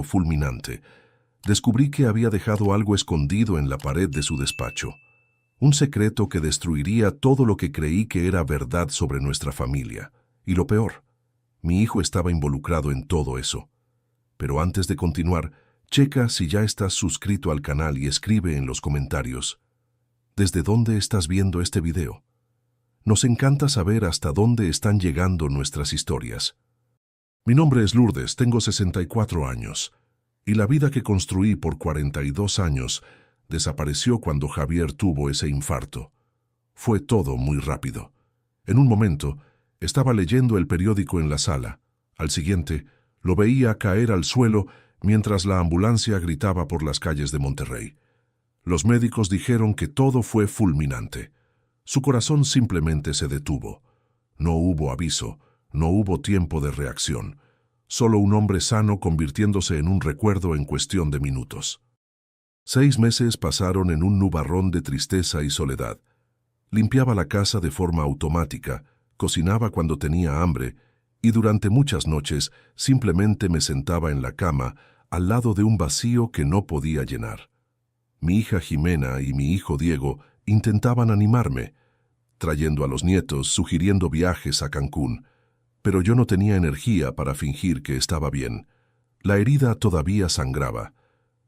fulminante. Descubrí que había dejado algo escondido en la pared de su despacho. Un secreto que destruiría todo lo que creí que era verdad sobre nuestra familia. Y lo peor, mi hijo estaba involucrado en todo eso. Pero antes de continuar, checa si ya estás suscrito al canal y escribe en los comentarios ¿desde dónde estás viendo este video? Nos encanta saber hasta dónde están llegando nuestras historias. Mi nombre es Lourdes, tengo 64 años, y la vida que construí por 42 años desapareció cuando Javier tuvo ese infarto. Fue todo muy rápido. En un momento, estaba leyendo el periódico en la sala. Al siguiente, lo veía caer al suelo mientras la ambulancia gritaba por las calles de Monterrey. Los médicos dijeron que todo fue fulminante. Su corazón simplemente se detuvo. No hubo aviso, no hubo tiempo de reacción. Solo un hombre sano convirtiéndose en un recuerdo en cuestión de minutos. 6 meses pasaron en un nubarrón de tristeza y soledad. Limpiaba la casa de forma automática, cocinaba cuando tenía hambre, y durante muchas noches simplemente me sentaba en la cama, al lado de un vacío que no podía llenar. Mi hija Jimena y mi hijo Diego intentaban animarme, trayendo a los nietos, sugiriendo viajes a Cancún, pero yo no tenía energía para fingir que estaba bien. La herida todavía sangraba.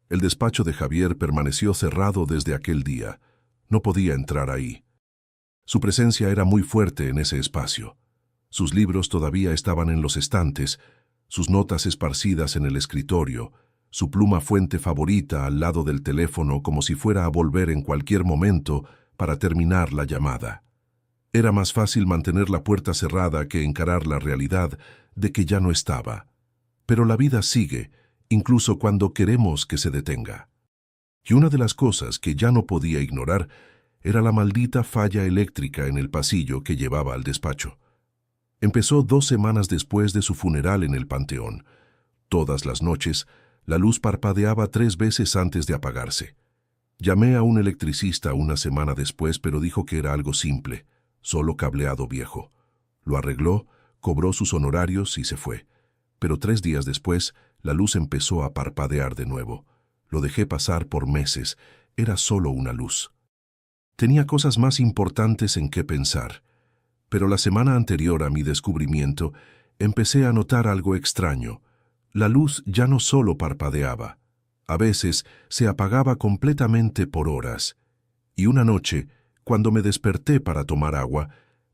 El despacho de Javier permaneció cerrado desde aquel día. No podía entrar ahí. Su presencia era muy fuerte en ese espacio. Sus libros todavía estaban en los estantes, sus notas esparcidas en el escritorio, su pluma fuente favorita al lado del teléfono como si fuera a volver en cualquier momento para terminar la llamada. Era más fácil mantener la puerta cerrada que encarar la realidad de que ya no estaba. Pero la vida sigue, incluso cuando queremos que se detenga. Y una de las cosas que ya no podía ignorar era la maldita falla eléctrica en el pasillo que llevaba al despacho. Empezó 2 semanas después de su funeral en el Panteón. Todas las noches, la luz parpadeaba 3 veces antes de apagarse. Llamé a un electricista una semana después, pero dijo que era algo simple, solo cableado viejo. Lo arregló, cobró sus honorarios y se fue. Pero 3 días después, la luz empezó a parpadear de nuevo. Lo dejé pasar por meses. Era solo una luz. Tenía cosas más importantes en qué pensar. Pero la semana anterior a mi descubrimiento, empecé a notar algo extraño. La luz ya no solo parpadeaba. A veces se apagaba completamente por horas. Y una noche, cuando me desperté para tomar agua,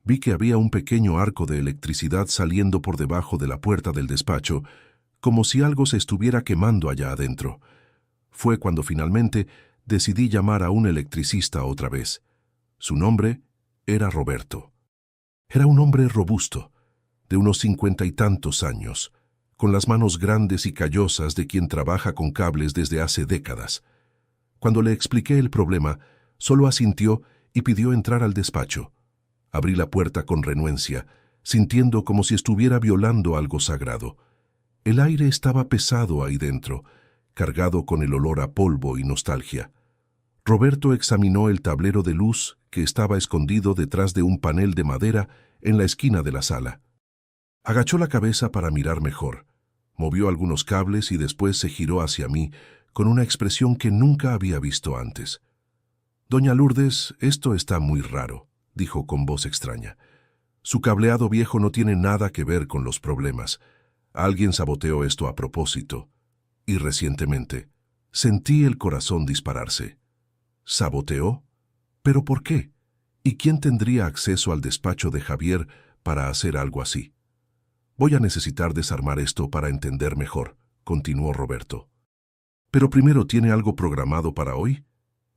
vi que había un pequeño arco de electricidad saliendo por debajo de la puerta del despacho, como si algo se estuviera quemando allá adentro. Fue cuando finalmente decidí llamar a un electricista otra vez. Su nombre era Roberto. Era un hombre robusto, de unos 50 y tantos años, con las manos grandes y callosas de quien trabaja con cables desde hace décadas. Cuando le expliqué el problema, solo asintió y pidió entrar al despacho. Abrí la puerta con renuencia, sintiendo como si estuviera violando algo sagrado. El aire estaba pesado ahí dentro, cargado con el olor a polvo y nostalgia. Roberto examinó el tablero de luz que estaba escondido detrás de un panel de madera en la esquina de la sala. Agachó la cabeza para mirar mejor, movió algunos cables y después se giró hacia mí con una expresión que nunca había visto antes. «Doña Lourdes, esto está muy raro», dijo con voz extraña. «Su cableado viejo no tiene nada que ver con los problemas. Alguien saboteó esto a propósito. Y recientemente sentí el corazón dispararse». ¿Saboteó? ¿Pero por qué? ¿Y quién tendría acceso al despacho de Javier para hacer algo así? «Voy a necesitar desarmar esto para entender mejor», continuó Roberto. «Pero primero, ¿tiene algo programado para hoy?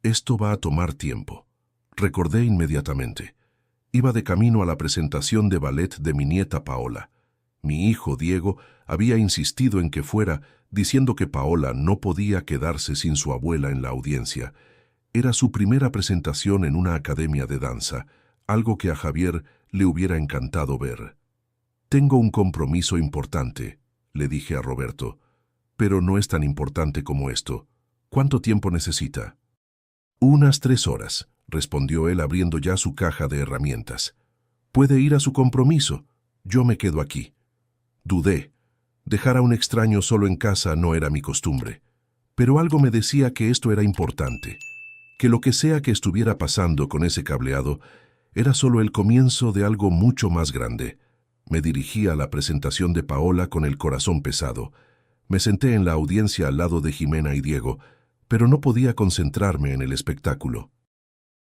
Esto va a tomar tiempo». Recordé inmediatamente. Iba de camino a la presentación de ballet de mi nieta Paola. Mi hijo Diego había insistido en que fuera, diciendo que Paola no podía quedarse sin su abuela en la audiencia. Era su primera presentación en una academia de danza, algo que a Javier le hubiera encantado ver. «Tengo un compromiso importante», le dije a Roberto, «pero no es tan importante como esto. ¿Cuánto tiempo necesita?» «Unas 3 horas», respondió él abriendo ya su caja de herramientas. «Puede ir a su compromiso. Yo me quedo aquí». Dudé. Dejar a un extraño solo en casa no era mi costumbre, pero algo me decía que esto era importante, que lo que sea que estuviera pasando con ese cableado era solo el comienzo de algo mucho más grande. Me dirigí a la presentación de Paola con el corazón pesado. Me senté en la audiencia al lado de Jimena y Diego, pero no podía concentrarme en el espectáculo.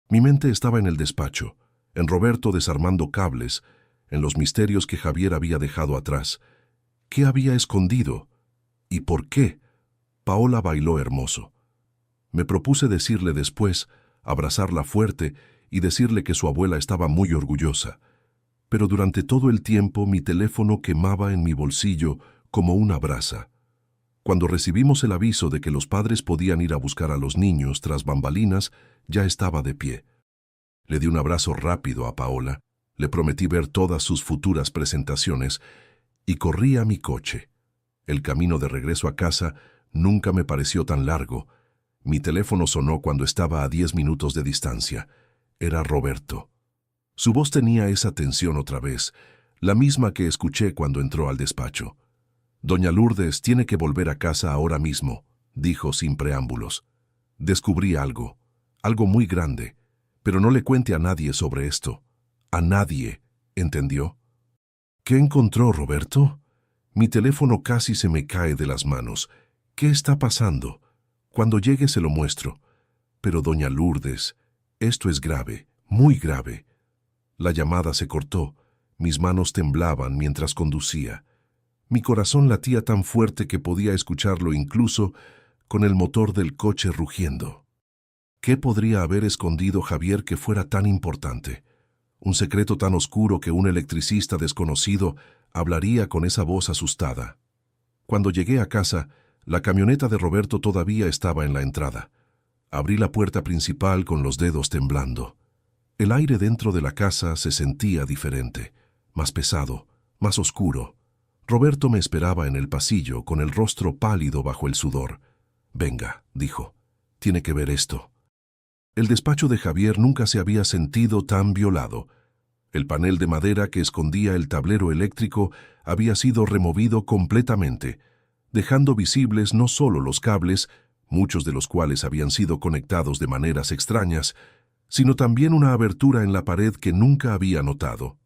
Mi mente estaba en el despacho, en Roberto desarmando cables, en los misterios que Javier había dejado atrás. ¿Qué había escondido? ¿Y por qué? Paola bailó hermoso. Me propuse decirle después, abrazarla fuerte y decirle que su abuela estaba muy orgullosa. Pero durante todo el tiempo mi teléfono quemaba en mi bolsillo como una brasa. Cuando recibimos el aviso de que los padres podían ir a buscar a los niños tras bambalinas, ya estaba de pie. Le di un abrazo rápido a Paola, le prometí ver todas sus futuras presentaciones y corrí a mi coche. El camino de regreso a casa nunca me pareció tan largo. Mi teléfono sonó cuando estaba a 10 minutos de distancia. Era Roberto. Su voz tenía esa tensión otra vez, la misma que escuché cuando entró al despacho. «Doña Lourdes tiene que volver a casa ahora mismo», dijo sin preámbulos. «Descubrí algo muy grande, pero no le cuente a nadie sobre esto. A nadie, ¿entendió?» «¿Qué encontró, Roberto?» Mi teléfono casi se me cae de las manos. «¿Qué está pasando?» «Cuando llegue se lo muestro». «Pero, doña Lourdes, esto es grave, muy grave». La llamada se cortó. Mis manos temblaban mientras conducía. Mi corazón latía tan fuerte que podía escucharlo incluso con el motor del coche rugiendo. ¿Qué podría haber escondido Javier que fuera tan importante? Un secreto tan oscuro que un electricista desconocido hablaría con esa voz asustada. Cuando llegué a casa, la camioneta de Roberto todavía estaba en la entrada. Abrí la puerta principal con los dedos temblando. El aire dentro de la casa se sentía diferente, más pesado, más oscuro. Roberto me esperaba en el pasillo, con el rostro pálido bajo el sudor. «Venga», dijo, «tiene que ver esto». El despacho de Javier nunca se había sentido tan violado. El panel de madera que escondía el tablero eléctrico había sido removido completamente, dejando visibles no solo los cables, muchos de los cuales habían sido conectados de maneras extrañas, sino también una abertura en la pared que nunca había notado.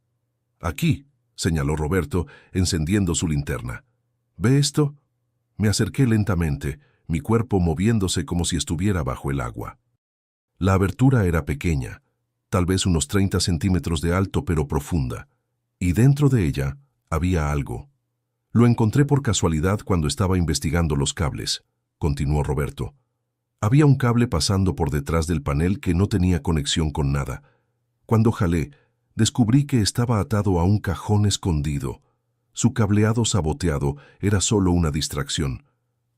«Aquí», señaló Roberto, encendiendo su linterna. «¿Ve esto?» Me acerqué lentamente, mi cuerpo moviéndose como si estuviera bajo el agua. La abertura era pequeña, tal vez unos 30 centímetros de alto, pero profunda, y dentro de ella había algo. «Lo encontré por casualidad cuando estaba investigando los cables», continuó Roberto. «Había un cable pasando por detrás del panel que no tenía conexión con nada. Cuando jalé, descubrí que estaba atado a un cajón escondido. Su cableado saboteado era solo una distracción.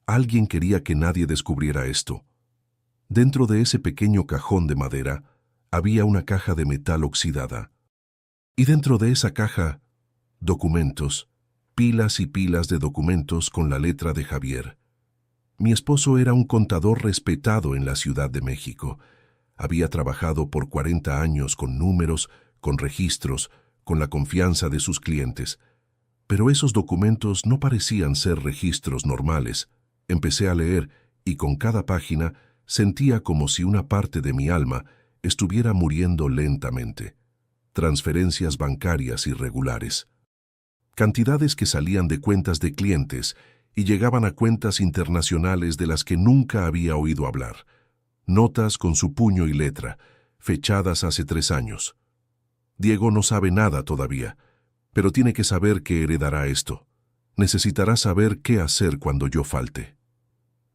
Alguien quería que nadie descubriera esto. Dentro de ese pequeño cajón de madera había una caja de metal oxidada. Y dentro de esa caja, documentos, pilas y pilas de documentos con la letra de Javier. Mi esposo era un contador respetado en la Ciudad de México. Había trabajado por 40 años con números, con registros, con la confianza de sus clientes. Pero esos documentos no parecían ser registros normales. Empecé a leer y con cada página sentía como si una parte de mi alma estuviera muriendo lentamente. Transferencias bancarias irregulares. Cantidades que salían de cuentas de clientes y llegaban a cuentas internacionales de las que nunca había oído hablar. Notas con su puño y letra, fechadas hace 3 años. Diego no sabe nada todavía, pero tiene que saber que heredará esto. Necesitará saber qué hacer cuando yo falte.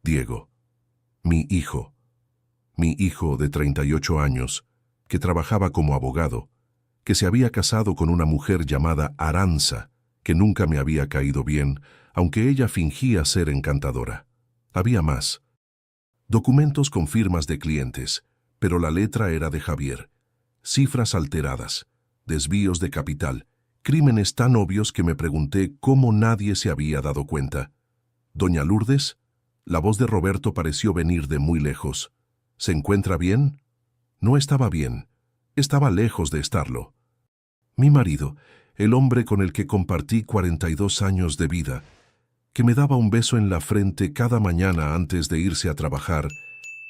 Diego, mi hijo de 38 años, que trabajaba como abogado, que se había casado con una mujer llamada Aranza, que nunca me había caído bien, aunque ella fingía ser encantadora. Había más. Documentos con firmas de clientes, pero la letra era de Javier. Cifras alteradas, desvíos de capital, crímenes tan obvios que me pregunté cómo nadie se había dado cuenta. «¿Doña Lourdes?» La voz de Roberto pareció venir de muy lejos. «¿Se encuentra bien?» No estaba bien. Estaba lejos de estarlo. Mi marido, el hombre con el que compartí 42 años de vida, que me daba un beso en la frente cada mañana antes de irse a trabajar,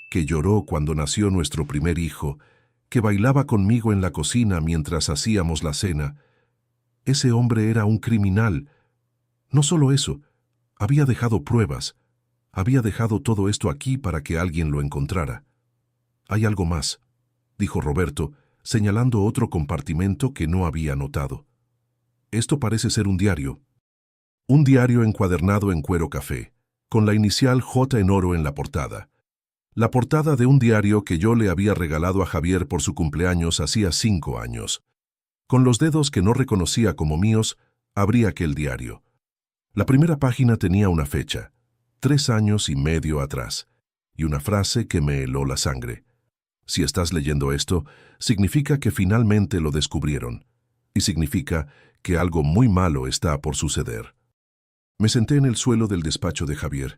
que lloró cuando nació nuestro primer hijo, que bailaba conmigo en la cocina mientras hacíamos la cena. Ese hombre era un criminal. No solo eso, había dejado pruebas. Había dejado todo esto aquí para que alguien lo encontrara. «Hay algo más», dijo Roberto, señalando otro compartimento que no había notado. «Esto parece ser un diario». Un diario encuadernado en cuero café, con la inicial J en oro en la portada. La portada de un diario que yo le había regalado a Javier por su cumpleaños hacía 5 años. Con los dedos que no reconocía como míos, abrí aquel diario. La primera página tenía una fecha, 3 años y medio atrás, y una frase que me heló la sangre. Si estás leyendo esto, significa que finalmente lo descubrieron, y significa que algo muy malo está por suceder. Me senté en el suelo del despacho de Javier,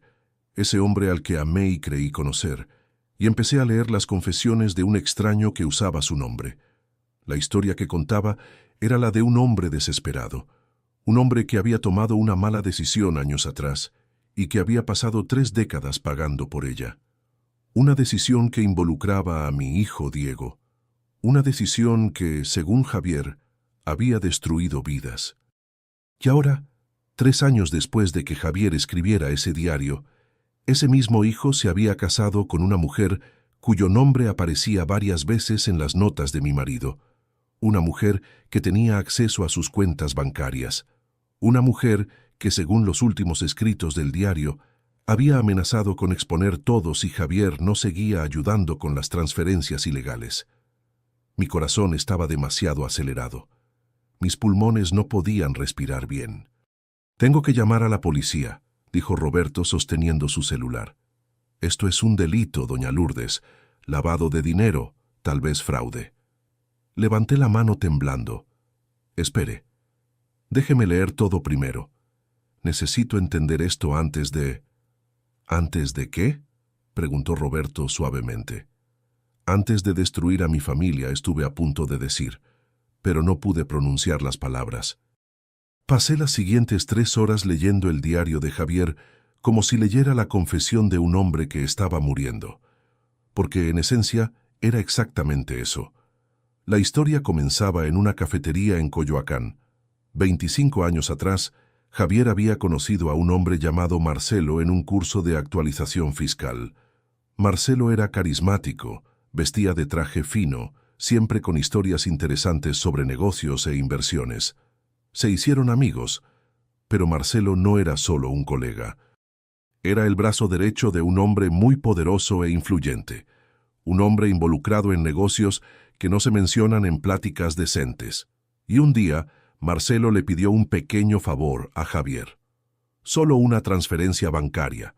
ese hombre al que amé y creí conocer, y empecé a leer las confesiones de un extraño que usaba su nombre. La historia que contaba era la de un hombre desesperado, un hombre que había tomado una mala decisión años atrás y que había pasado 3 décadas pagando por ella. Una decisión que involucraba a mi hijo Diego, una decisión que, según Javier, había destruido vidas. Y ahora, 3 años después de que Javier escribiera ese diario, ese mismo hijo se había casado con una mujer cuyo nombre aparecía varias veces en las notas de mi marido, una mujer que tenía acceso a sus cuentas bancarias, una mujer que, según los últimos escritos del diario, había amenazado con exponer todo si Javier no seguía ayudando con las transferencias ilegales. Mi corazón estaba demasiado acelerado. Mis pulmones no podían respirar bien. «Tengo que llamar a la policía», dijo Roberto sosteniendo su celular. «Esto es un delito, doña Lourdes. Lavado de dinero, tal vez fraude». Levanté la mano temblando. «Espere. Déjeme leer todo primero. Necesito entender esto antes de...» «¿Antes de qué?», preguntó Roberto suavemente. «Antes de destruir a mi familia», estuve a punto de decir, pero no pude pronunciar las palabras. Pasé las siguientes 3 horas leyendo el diario de Javier como si leyera la confesión de un hombre que estaba muriendo, porque en esencia era exactamente eso. La historia comenzaba en una cafetería en Coyoacán. 25 años atrás, Javier había conocido a un hombre llamado Marcelo en un curso de actualización fiscal. Marcelo era carismático, vestía de traje fino, siempre con historias interesantes sobre negocios e inversiones. Se hicieron amigos, pero Marcelo no era solo un colega. Era el brazo derecho de un hombre muy poderoso e influyente, un hombre involucrado en negocios que no se mencionan en pláticas decentes. Y un día, Marcelo le pidió un pequeño favor a Javier. Solo una transferencia bancaria,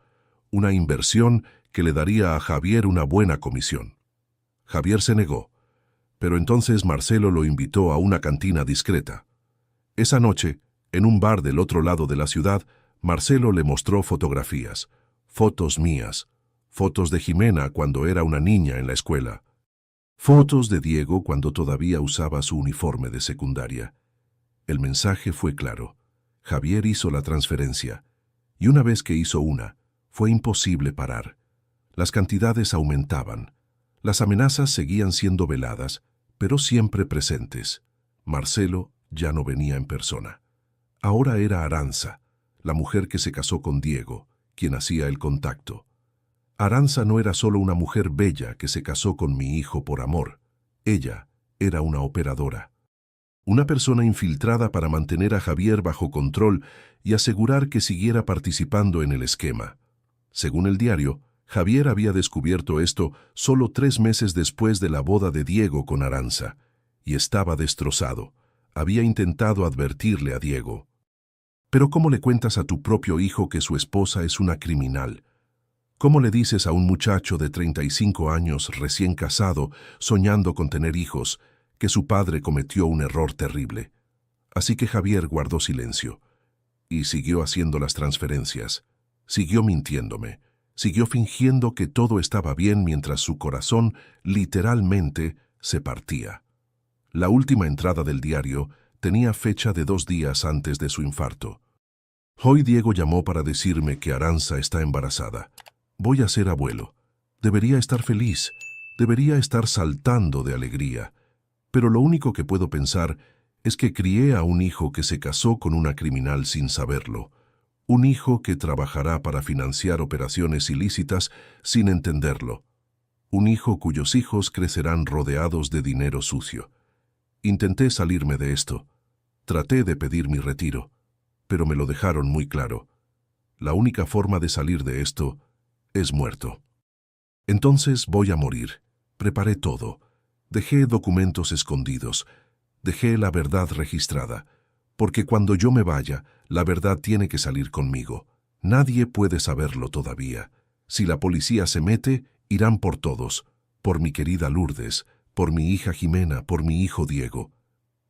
una inversión que le daría a Javier una buena comisión. Javier se negó, pero entonces Marcelo lo invitó a una cantina discreta. Esa noche, en un bar del otro lado de la ciudad, Marcelo le mostró fotografías, fotos mías, fotos de Jimena cuando era una niña en la escuela, fotos de Diego cuando todavía usaba su uniforme de secundaria. El mensaje fue claro. Javier hizo la transferencia, y una vez que hizo una, fue imposible parar. Las cantidades aumentaban. Las amenazas seguían siendo veladas, pero siempre presentes. Marcelo ya no venía en persona. Ahora era Aranza, la mujer que se casó con Diego, quien hacía el contacto. Aranza no era solo una mujer bella que se casó con mi hijo por amor. Ella era una operadora. Una persona infiltrada para mantener a Javier bajo control y asegurar que siguiera participando en el esquema. Según el diario, Javier había descubierto esto solo 3 meses después de la boda de Diego con Aranza, y estaba destrozado. Había intentado advertirle a Diego. Pero ¿cómo le cuentas a tu propio hijo que su esposa es una criminal? ¿Cómo le dices a un muchacho de 35 años recién casado, soñando con tener hijos, que su padre cometió un error terrible? Así que Javier guardó silencio y siguió haciendo las transferencias. Siguió mintiéndome. Siguió fingiendo que todo estaba bien mientras su corazón literalmente se partía. La última entrada del diario tenía fecha de 2 días antes de su infarto. Hoy Diego llamó para decirme que Aranza está embarazada. Voy a ser abuelo. Debería estar feliz. Debería estar saltando de alegría. Pero lo único que puedo pensar es que crié a un hijo que se casó con una criminal sin saberlo. Un hijo que trabajará para financiar operaciones ilícitas sin entenderlo. Un hijo cuyos hijos crecerán rodeados de dinero sucio. Intenté salirme de esto. Traté de pedir mi retiro, pero me lo dejaron muy claro. La única forma de salir de esto es muerto. Entonces voy a morir. Preparé todo. Dejé documentos escondidos. Dejé la verdad registrada. Porque cuando yo me vaya, la verdad tiene que salir conmigo. Nadie puede saberlo todavía. Si la policía se mete, irán por todos. Por mi querida Lourdes, por mi hija Jimena, por mi hijo Diego.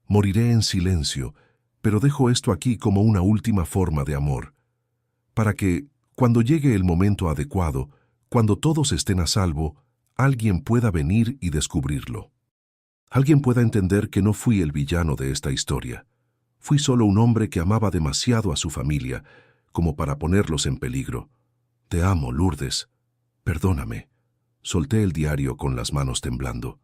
Moriré en silencio, pero dejo esto aquí como una última forma de amor. Para que, cuando llegue el momento adecuado, cuando todos estén a salvo, alguien pueda venir y descubrirlo. Alguien pueda entender que no fui el villano de esta historia. Fui solo un hombre que amaba demasiado a su familia, como para ponerlos en peligro. Te amo, Lourdes. Perdóname. Solté el diario con las manos temblando.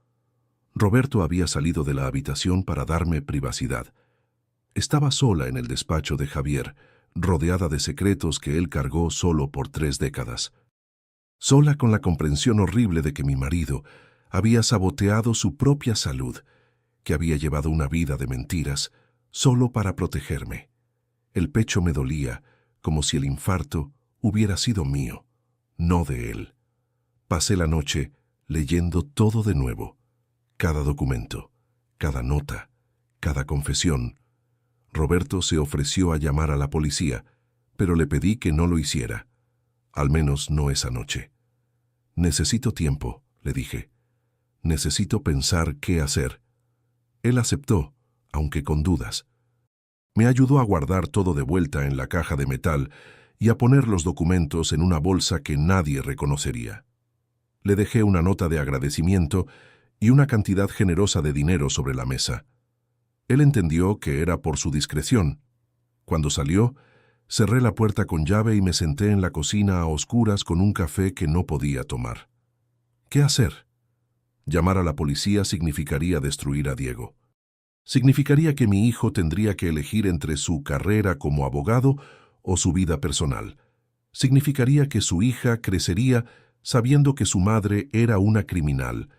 Roberto había salido de la habitación para darme privacidad. Estaba sola en el despacho de Javier, rodeada de secretos que él cargó solo por 3 décadas. Sola con la comprensión horrible de que mi marido había saboteado su propia salud, que había llevado una vida de mentiras, solo para protegerme. El pecho me dolía, como si el infarto hubiera sido mío, no de él. Pasé la noche leyendo todo de nuevo, cada documento, cada nota, cada confesión. Roberto se ofreció a llamar a la policía, pero le pedí que no lo hiciera, al menos no esa noche. Necesito tiempo, le dije. Necesito pensar qué hacer. Él aceptó, aunque con dudas. Me ayudó a guardar todo de vuelta en la caja de metal y a poner los documentos en una bolsa que nadie reconocería. Le dejé una nota de agradecimiento y una cantidad generosa de dinero sobre la mesa. Él entendió que era por su discreción. Cuando salió, cerré la puerta con llave y me senté en la cocina a oscuras con un café que no podía tomar. ¿Qué hacer? Llamar a la policía significaría destruir a Diego. Significaría que mi hijo tendría que elegir entre su carrera como abogado o su vida personal. Significaría que su hija crecería sabiendo que su madre era una criminal,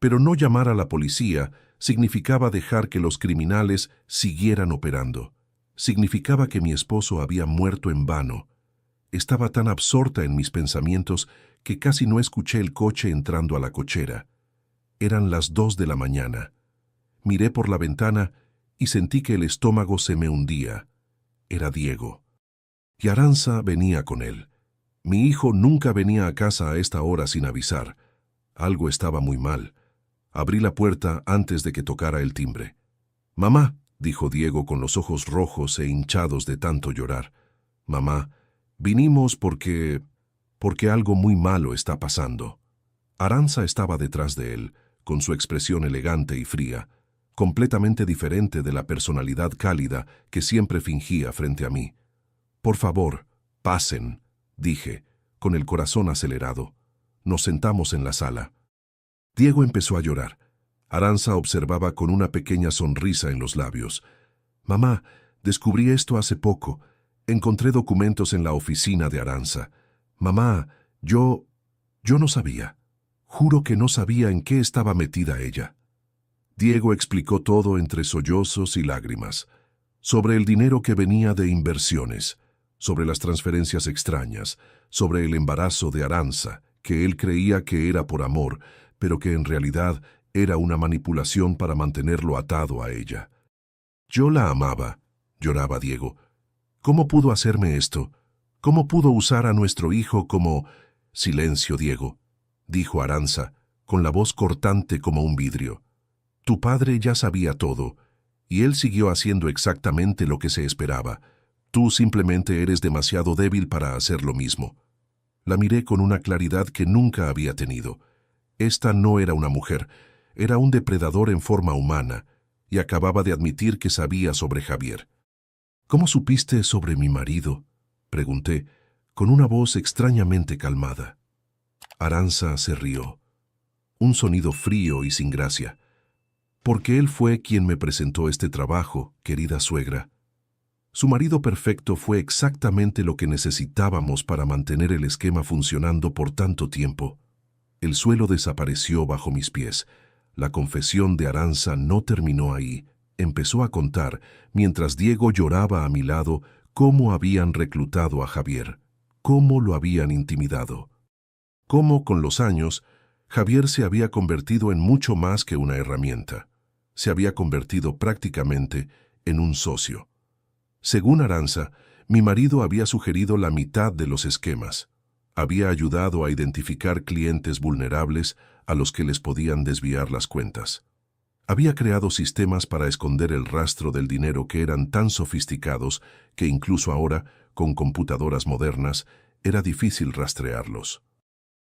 pero no llamar a la policía significaba dejar que los criminales siguieran operando. Significaba que mi esposo había muerto en vano. Estaba tan absorta en mis pensamientos que casi no escuché el coche entrando a la cochera. Eran las 2 de la mañana. Miré por la ventana y sentí que el estómago se me hundía. Era Diego. Y Aranza venía con él. Mi hijo nunca venía a casa a esta hora sin avisar. Algo estaba muy mal. Abrí la puerta antes de que tocara el timbre. «Mamá», dijo Diego con los ojos rojos e hinchados de tanto llorar. «Mamá, vinimos porque algo muy malo está pasando». Aranza estaba detrás de él, con su expresión elegante y fría, completamente diferente de la personalidad cálida que siempre fingía frente a mí. «Por favor, pasen», dije, con el corazón acelerado. Nos sentamos en la sala. Diego empezó a llorar. Aranza observaba con una pequeña sonrisa en los labios. «Mamá, descubrí esto hace poco. Encontré documentos en la oficina de Aranza. Mamá, yo no sabía. Juro que no sabía en qué estaba metida ella». Diego explicó todo entre sollozos y lágrimas. Sobre el dinero que venía de inversiones, sobre las transferencias extrañas, sobre el embarazo de Aranza, que él creía que era por amor, pero que en realidad era una manipulación para mantenerlo atado a ella. «Yo la amaba», lloraba Diego. «¿Cómo pudo hacerme esto? ¿Cómo pudo usar a nuestro hijo como...?» «Silencio, Diego», dijo Aranza, con la voz cortante como un vidrio. «Tu padre ya sabía todo, y él siguió haciendo exactamente lo que se esperaba. Tú simplemente eres demasiado débil para hacer lo mismo». La miré con una claridad que nunca había tenido. Esta no era una mujer, era un depredador en forma humana, y acababa de admitir que sabía sobre Javier. ¿Cómo supiste sobre mi marido?, pregunté, con una voz extrañamente calmada. Arantxa se rió. Un sonido frío y sin gracia. Porque él fue quien me presentó este trabajo, querida suegra. Su marido perfecto fue exactamente lo que necesitábamos para mantener el esquema funcionando por tanto tiempo. El suelo desapareció bajo mis pies. La confesión de Arantxa no terminó ahí. Empezó a contar, mientras Diego lloraba a mi lado, cómo habían reclutado a Javier, cómo lo habían intimidado. Cómo, con los años, Javier se había convertido en mucho más que una herramienta. Se había convertido prácticamente en un socio. Según Arantxa, mi marido había sugerido la mitad de los esquemas. Había ayudado a identificar clientes vulnerables a los que les podían desviar las cuentas. Había creado sistemas para esconder el rastro del dinero que eran tan sofisticados que incluso ahora, con computadoras modernas, era difícil rastrearlos.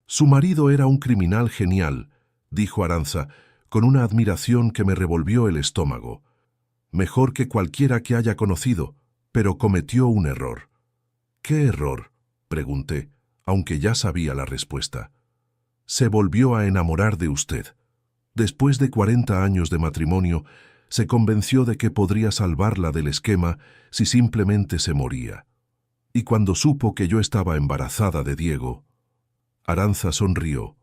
Su marido era un criminal genial, dijo Arantxa, con una admiración que me revolvió el estómago. Mejor que cualquiera que haya conocido, pero cometió un error. ¿Qué error?, pregunté, aunque ya sabía la respuesta. Se volvió a enamorar de usted. Después de 40 años de matrimonio, se convenció de que podría salvarla del esquema si simplemente se moría. Y cuando supo que yo estaba embarazada de Diego, Arantxa sonrió,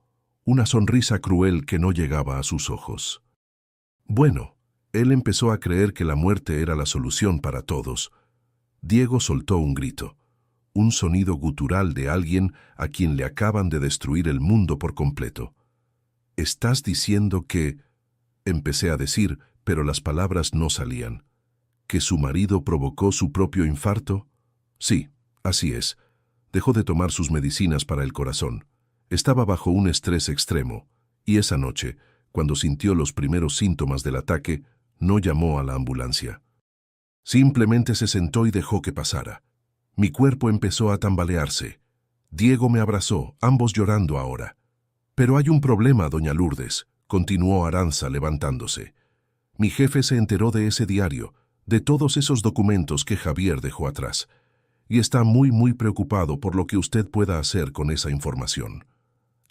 una sonrisa cruel que no llegaba a sus ojos. Bueno, él empezó a creer que la muerte era la solución para todos. Diego soltó un grito, un sonido gutural de alguien a quien le acaban de destruir el mundo por completo. ¿Estás diciendo que...? Empecé a decir, pero las palabras no salían. ¿Que su marido provocó su propio infarto? Sí, así es. Dejó de tomar sus medicinas para el corazón. Estaba bajo un estrés extremo, y esa noche, cuando sintió los primeros síntomas del ataque, no llamó a la ambulancia. Simplemente se sentó y dejó que pasara. Mi cuerpo empezó a tambalearse. Diego me abrazó, ambos llorando ahora. Pero hay un problema, doña Lourdes, continuó Arantxa levantándose. Mi jefe se enteró de ese diario, de todos esos documentos que Javier dejó atrás, y está muy preocupado por lo que usted pueda hacer con esa información.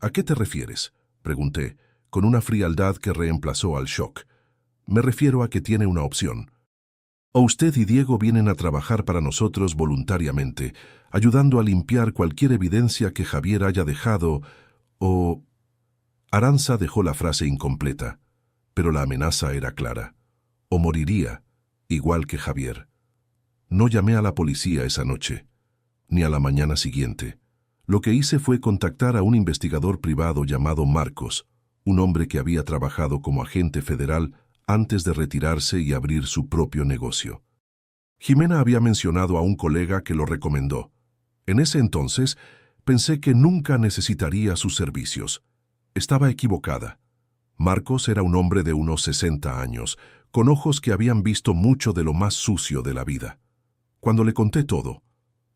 ¿A qué te refieres?, pregunté, con una frialdad que reemplazó al shock. Me refiero a que tiene una opción. O usted y Diego vienen a trabajar para nosotros voluntariamente, ayudando a limpiar cualquier evidencia que Javier haya dejado, o... Arantxa dejó la frase incompleta, pero la amenaza era clara. O moriría, igual que Javier. No llamé a la policía esa noche, ni a la mañana siguiente. Lo que hice fue contactar a un investigador privado llamado Marcos, un hombre que había trabajado como agente federal antes de retirarse y abrir su propio negocio. Jimena había mencionado a un colega que lo recomendó. En ese entonces, pensé que nunca necesitaría sus servicios. Estaba equivocada. Marcos era un hombre de unos 60 años, con ojos que habían visto mucho de lo más sucio de la vida. Cuando le conté todo,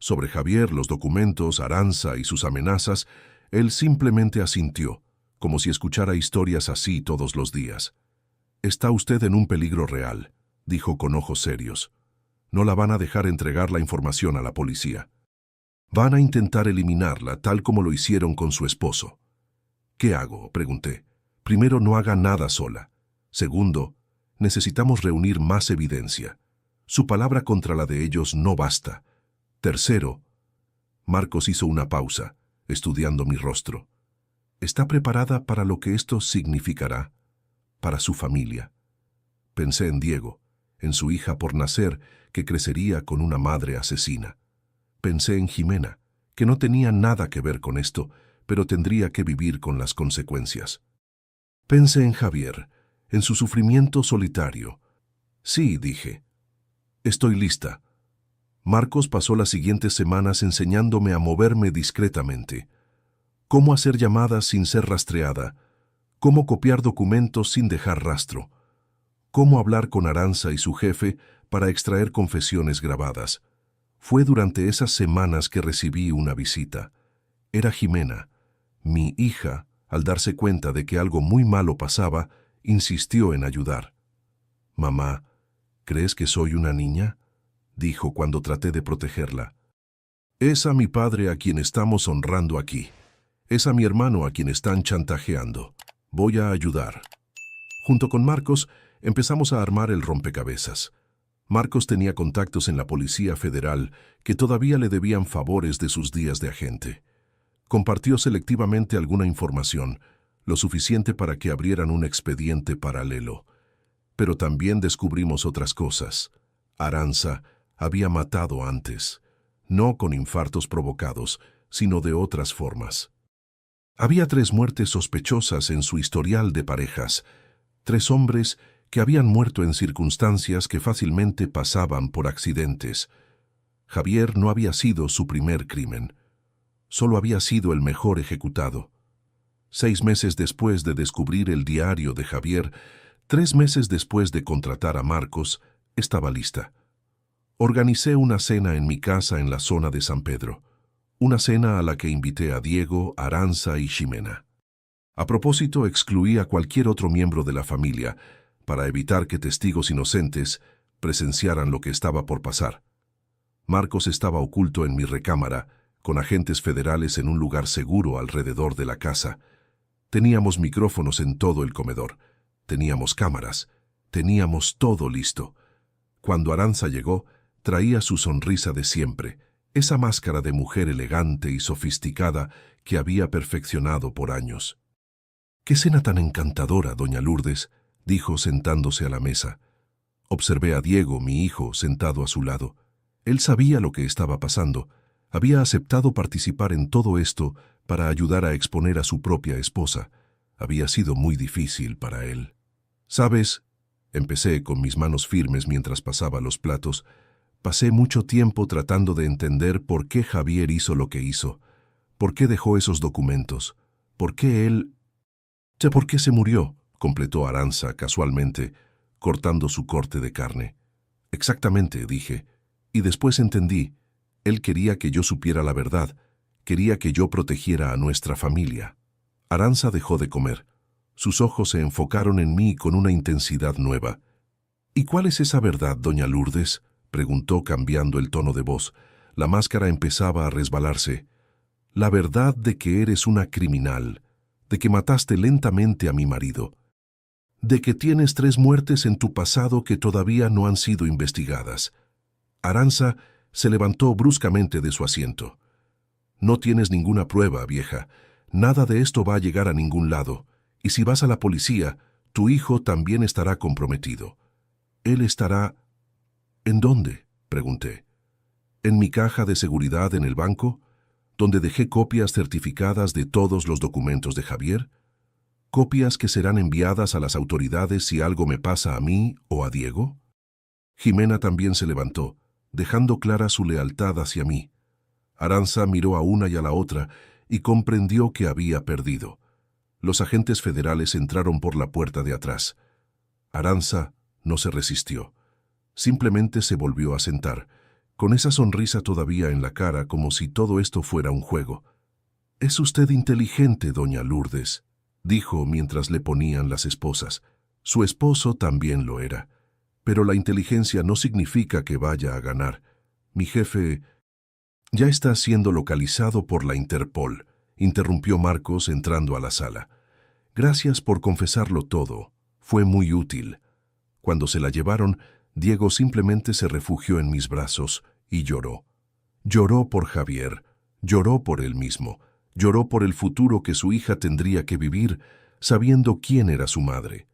sobre Javier, los documentos, Arantxa y sus amenazas, él simplemente asintió, como si escuchara historias así todos los días. «Está usted en un peligro real», dijo con ojos serios. «No la van a dejar entregar la información a la policía. Van a intentar eliminarla tal como lo hicieron con su esposo». «¿Qué hago?», pregunté. «Primero, no haga nada sola. Segundo, necesitamos reunir más evidencia. Su palabra contra la de ellos no basta. Tercero...» Marcos hizo una pausa, estudiando mi rostro. «¿Está preparada para lo que esto significará? Para su familia». Pensé en Diego, en su hija por nacer, que crecería con una madre asesina. Pensé en Jimena, que no tenía nada que ver con esto, pero tendría que vivir con las consecuencias. Pensé en Javier, en su sufrimiento solitario. «Sí», dije. «Estoy lista». Marcos pasó las siguientes semanas enseñándome a moverme discretamente. Cómo hacer llamadas sin ser rastreada, cómo copiar documentos sin dejar rastro, cómo hablar con Arantxa y su jefe para extraer confesiones grabadas. Fue durante esas semanas que recibí una visita. Era Jimena. Mi hija, al darse cuenta de que algo muy malo pasaba, insistió en ayudar. «Mamá, ¿crees que soy una niña? dijo cuando traté de protegerla. Es a mi padre a quien estamos honrando aquí. Es a mi hermano a quien están chantajeando. Voy a ayudar. Junto con Marcos, empezamos a armar el rompecabezas. Marcos tenía contactos en la Policía Federal que todavía le debían favores de sus días de agente. Compartió selectivamente alguna información, lo suficiente para que abrieran un expediente paralelo. Pero también descubrimos otras cosas. Arantxa había matado antes, no con infartos provocados, sino de otras formas. Había 3 muertes sospechosas en su historial de parejas, 3 hombres que habían muerto en circunstancias que fácilmente pasaban por accidentes. Javier no había sido su primer crimen, solo había sido el mejor ejecutado. 6 meses después de descubrir el diario de Javier, 3 meses después de contratar a Marcos, estaba lista. Organicé una cena en mi casa en la zona de San Pedro, una cena a la que invité a Diego, Arantxa y Ximena. A propósito, excluí a cualquier otro miembro de la familia, para evitar que testigos inocentes presenciaran lo que estaba por pasar. Marcos estaba oculto en mi recámara, con agentes federales en un lugar seguro alrededor de la casa. Teníamos micrófonos en todo el comedor, teníamos cámaras, teníamos todo listo. Cuando Arantxa llegó, traía su sonrisa de siempre, esa máscara de mujer elegante y sofisticada que había perfeccionado por años. «¡Qué cena tan encantadora, doña Lourdes!», dijo sentándose a la mesa. Observé a Diego, mi hijo, sentado a su lado. Él sabía lo que estaba pasando. Había aceptado participar en todo esto para ayudar a exponer a su propia esposa. Había sido muy difícil para él. «¿Sabes?», empecé con mis manos firmes mientras pasaba los platos. «Pasé mucho tiempo tratando de entender por qué Javier hizo lo que hizo. ¿Por qué dejó esos documentos? ¿Por qué él...?» «¿Ya por qué se murió?», completó Arantxa casualmente, cortando su corte de carne. «Exactamente», dije, y después entendí. Él quería que yo supiera la verdad, quería que yo protegiera a nuestra familia. Arantxa dejó de comer. Sus ojos se enfocaron en mí con una intensidad nueva. «¿Y cuál es esa verdad, doña Lourdes?», preguntó cambiando el tono de voz. La máscara empezaba a resbalarse. «La verdad de que eres una criminal, de que mataste lentamente a mi marido, de que tienes 3 muertes en tu pasado que todavía no han sido investigadas». Arantxa se levantó bruscamente de su asiento. «No tienes ninguna prueba, vieja. Nada de esto va a llegar a ningún lado. Y si vas a la policía, tu hijo también estará comprometido». «Él estará...» «¿En dónde?», pregunté. «¿En mi caja de seguridad en el banco, donde dejé copias certificadas de todos los documentos de Javier? Copias que serán enviadas a las autoridades si algo me pasa a mí o a Diego». Ximena también se levantó, dejando clara su lealtad hacia mí. Arantxa miró a una y a la otra y comprendió que había perdido. Los agentes federales entraron por la puerta de atrás. Arantxa no se resistió. Simplemente se volvió a sentar, con esa sonrisa todavía en la cara como si todo esto fuera un juego. «Es usted inteligente, doña Lourdes», dijo mientras le ponían las esposas. Su esposo también lo era. Pero la inteligencia no significa que vaya a ganar. Mi jefe ya está siendo localizado por la Interpol, interrumpió Marcos entrando a la sala. «Gracias por confesarlo todo. Fue muy útil». Cuando se la llevaron, Diego simplemente se refugió en mis brazos y lloró. Lloró por Javier, lloró por él mismo, lloró por el futuro que su hija tendría que vivir sabiendo quién era su madre.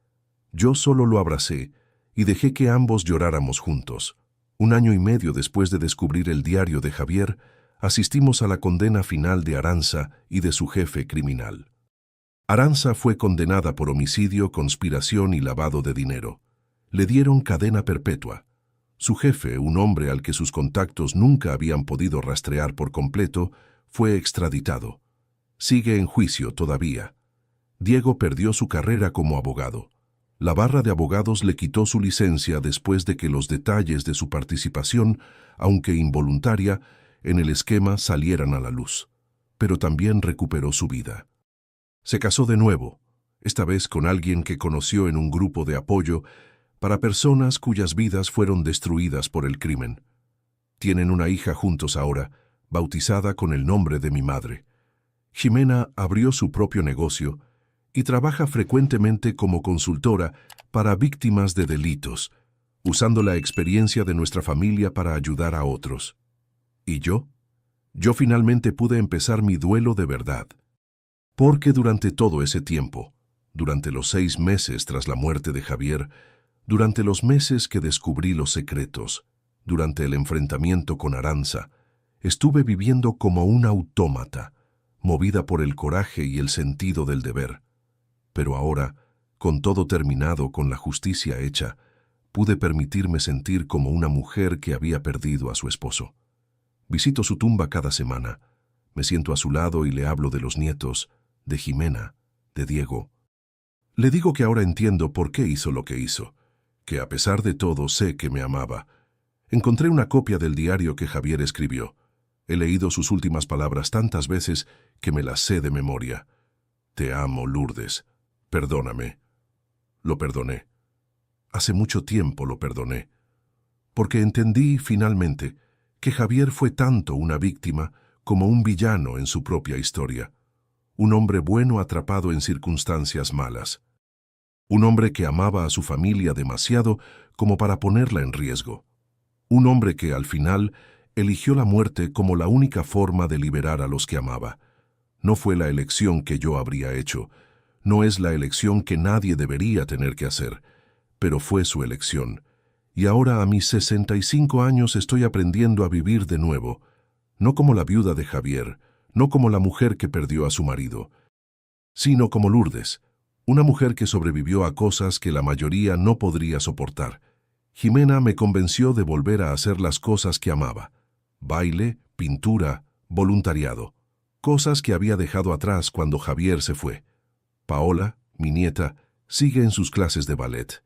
Yo solo lo abracé y dejé que ambos lloráramos juntos. 1 año y medio después de descubrir el diario de Javier, asistimos a la condena final de Arantxa y de su jefe criminal. Arantxa fue condenada por homicidio, conspiración y lavado de dinero. Le dieron cadena perpetua. Su jefe, un hombre al que sus contactos nunca habían podido rastrear por completo, fue extraditado. Sigue en juicio todavía. Diego perdió su carrera como abogado. La barra de abogados le quitó su licencia después de que los detalles de su participación, aunque involuntaria, en el esquema salieran a la luz. Pero también recuperó su vida. Se casó de nuevo, esta vez con alguien que conoció en un grupo de apoyo para personas cuyas vidas fueron destruidas por el crimen. Tienen una hija juntos ahora, bautizada con el nombre de mi madre. Jimena abrió su propio negocio y trabaja frecuentemente como consultora para víctimas de delitos, usando la experiencia de nuestra familia para ayudar a otros. ¿Y yo? Yo finalmente pude empezar mi duelo de verdad. Porque durante todo ese tiempo, durante los 6 meses tras la muerte de Javier, durante los meses que descubrí los secretos, durante el enfrentamiento con Aranza, estuve viviendo como un autómata, movida por el coraje y el sentido del deber. Pero ahora, con todo terminado, con la justicia hecha, pude permitirme sentir como una mujer que había perdido a su esposo. Visito su tumba cada semana, me siento a su lado y le hablo de los nietos, de Jimena, de Diego. Le digo que ahora entiendo por qué hizo lo que hizo, que a pesar de todo sé que me amaba. Encontré una copia del diario que Javier escribió. He leído sus últimas palabras tantas veces que me las sé de memoria. Te amo, Lourdes. Perdóname. Lo perdoné. Hace mucho tiempo lo perdoné. Porque entendí, finalmente, que Javier fue tanto una víctima como un villano en su propia historia. Un hombre bueno atrapado en circunstancias malas. Un hombre que amaba a su familia demasiado como para ponerla en riesgo. Un hombre que, al final, eligió la muerte como la única forma de liberar a los que amaba. No fue la elección que yo habría hecho. No es la elección que nadie debería tener que hacer, pero fue su elección. Y ahora a mis 65 años estoy aprendiendo a vivir de nuevo, no como la viuda de Javier, no como la mujer que perdió a su marido, sino como Lourdes, una mujer que sobrevivió a cosas que la mayoría no podría soportar. Jimena me convenció de volver a hacer las cosas que amaba: baile, pintura, voluntariado, cosas que había dejado atrás cuando Javier se fue. Paola, mi nieta, sigue en sus clases de ballet.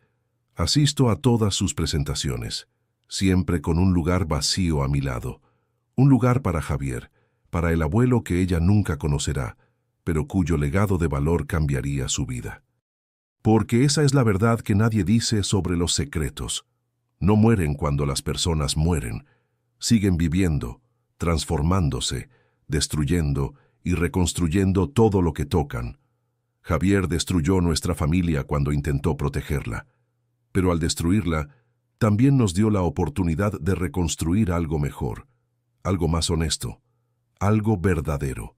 Asisto a todas sus presentaciones, siempre con un lugar vacío a mi lado. Un lugar para Javier, para el abuelo que ella nunca conocerá, pero cuyo legado de valor cambiaría su vida. Porque esa es la verdad que nadie dice sobre los secretos. No mueren cuando las personas mueren. Siguen viviendo, transformándose, destruyendo y reconstruyendo todo lo que tocan. Javier destruyó nuestra familia cuando intentó protegerla. Pero al destruirla, también nos dio la oportunidad de reconstruir algo mejor, algo más honesto, algo verdadero.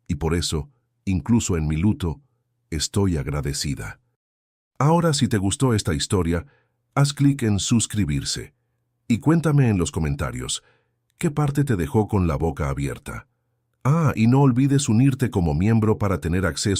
Y por eso, incluso en mi luto, estoy agradecida. Ahora, si te gustó esta historia, haz clic en suscribirse y cuéntame en los comentarios qué parte te dejó con la boca abierta. Y no olvides unirte como miembro para tener acceso